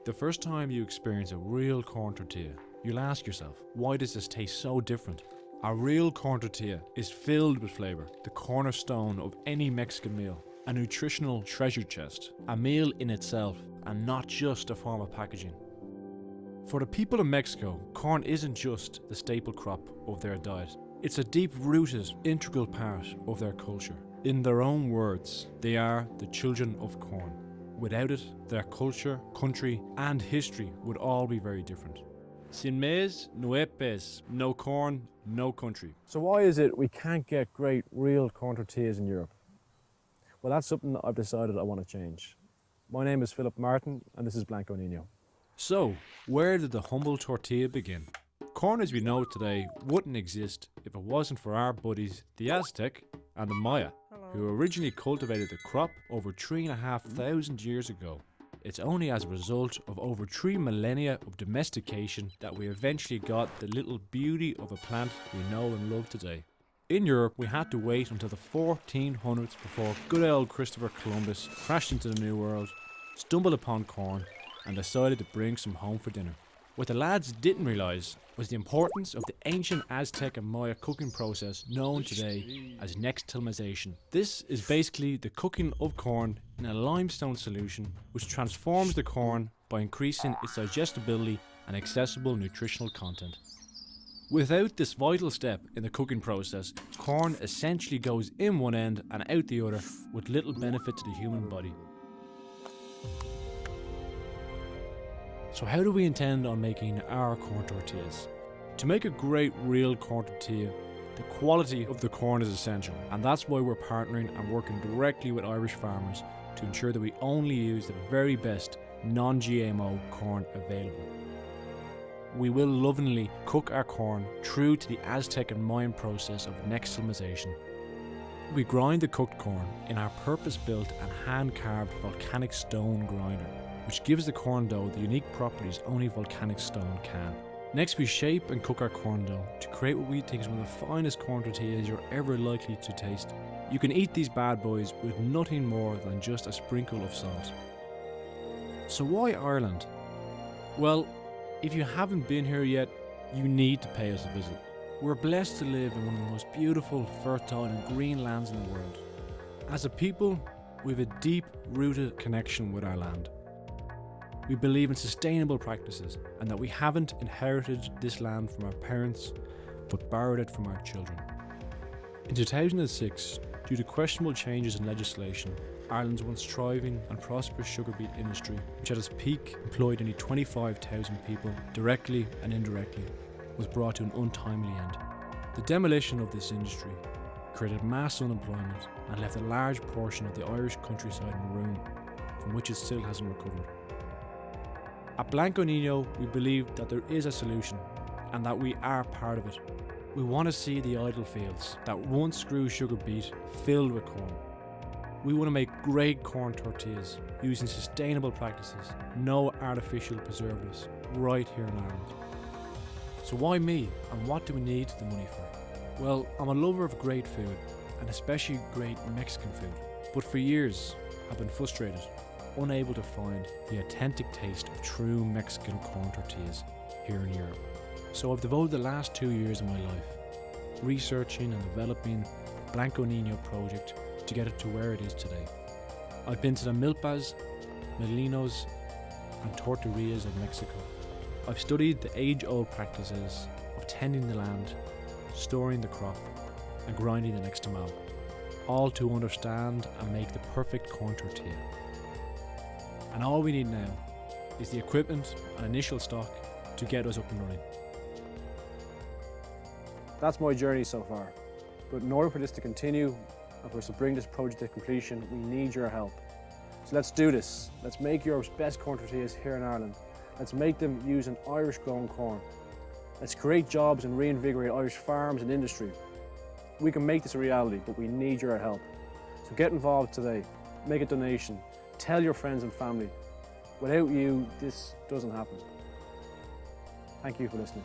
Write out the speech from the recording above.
The first time you experience a real corn tortilla, you'll ask yourself, why does this taste so different? A real corn tortilla is filled with flavour, the cornerstone of any Mexican meal, a nutritional treasure chest, a meal in itself and not just a form of packaging. For the people of Mexico, corn isn't just the staple crop of their diet. It's a deep-rooted, integral part of their culture. In their own words, they are the children of corn. Without it, their culture, country and history would all be very different. Sin maize, no hay pez. No corn, no country. So why is it we can't get great, real corn tortillas in Europe? Well, that's something that I've decided I want to change. My name is Philip Martin and this is Blanco Nino. So, where did the humble tortilla begin? Corn as we know it today wouldn't exist if it wasn't for our buddies, the Aztec and the Maya, who originally cultivated the crop over 3,500 years ago. It's only as a result of over 3 millennia of domestication that we eventually got the little beauty of a plant we know and love today. In Europe, we had to wait until the 1400s before good old Christopher Columbus crashed into the New World, stumbled upon corn, and decided to bring some home for dinner. What the lads didn't realise was the importance of the ancient Aztec and Maya cooking process known today as nixtamalization. This is basically the cooking of corn in a limestone solution which transforms the corn by increasing its digestibility and accessible nutritional content. Without this vital step in the cooking process, corn essentially goes in one end and out the other with little benefit to the human body. So how do we intend on making our corn tortillas? To make a great real corn tortilla, the quality of the corn is essential, and that's why we're partnering and working directly with Irish farmers to ensure that we only use the very best non-GMO corn available. We will lovingly cook our corn true to the Aztec and Mayan process of nixtamalization. We grind the cooked corn in our purpose-built and hand-carved volcanic stone grinder, which gives the corn dough the unique properties only volcanic stone can. Next, we shape and cook our corn dough to create what we think is one of the finest corn tortillas you're ever likely to taste. You can eat these bad boys with nothing more than just a sprinkle of salt. So why Ireland? Well, if you haven't been here yet, you need to pay us a visit. We're blessed to live in one of the most beautiful, fertile and green lands in the world. As a people, we have a deep-rooted connection with our land. We believe in sustainable practices and that we haven't inherited this land from our parents, but borrowed it from our children. In 2006, due to questionable changes in legislation, Ireland's once thriving and prosperous sugar beet industry, which at its peak employed nearly 25,000 people directly and indirectly, was brought to an untimely end. The demolition of this industry created mass unemployment and left a large portion of the Irish countryside in ruin, from which it still hasn't recovered. At Blanco Nino, we believe that there is a solution and that we are part of it. We want to see the idle fields that once grew sugar beet filled with corn. We want to make great corn tortillas using sustainable practices, no artificial preservatives, right here in Ireland. So why me, and what do we need the money for? Well, I'm a lover of great food, and especially great Mexican food. But for years, I've been frustrated, unable to find the authentic taste of true Mexican corn tortillas here in Europe. So I've devoted the last 2 years of my life researching and developing the Blanco Nino project to get it to where it is today. I've been to the milpas, molinos and tortillerías of Mexico. I've studied the age-old practices of tending the land, storing the crop and grinding the nixtamal, all to understand and make the perfect corn tortilla. And all we need now is the equipment and initial stock to get us up and running. That's my journey so far. But in order for this to continue and for us to bring this project to completion, we need your help. So let's do this. Let's make Europe's best corn tortillas here in Ireland. Let's make them using Irish grown corn. Let's create jobs and reinvigorate Irish farms and industry. We can make this a reality, but we need your help. So get involved today. Make a donation. Tell your friends and family. Without you, this doesn't happen. Thank you for listening.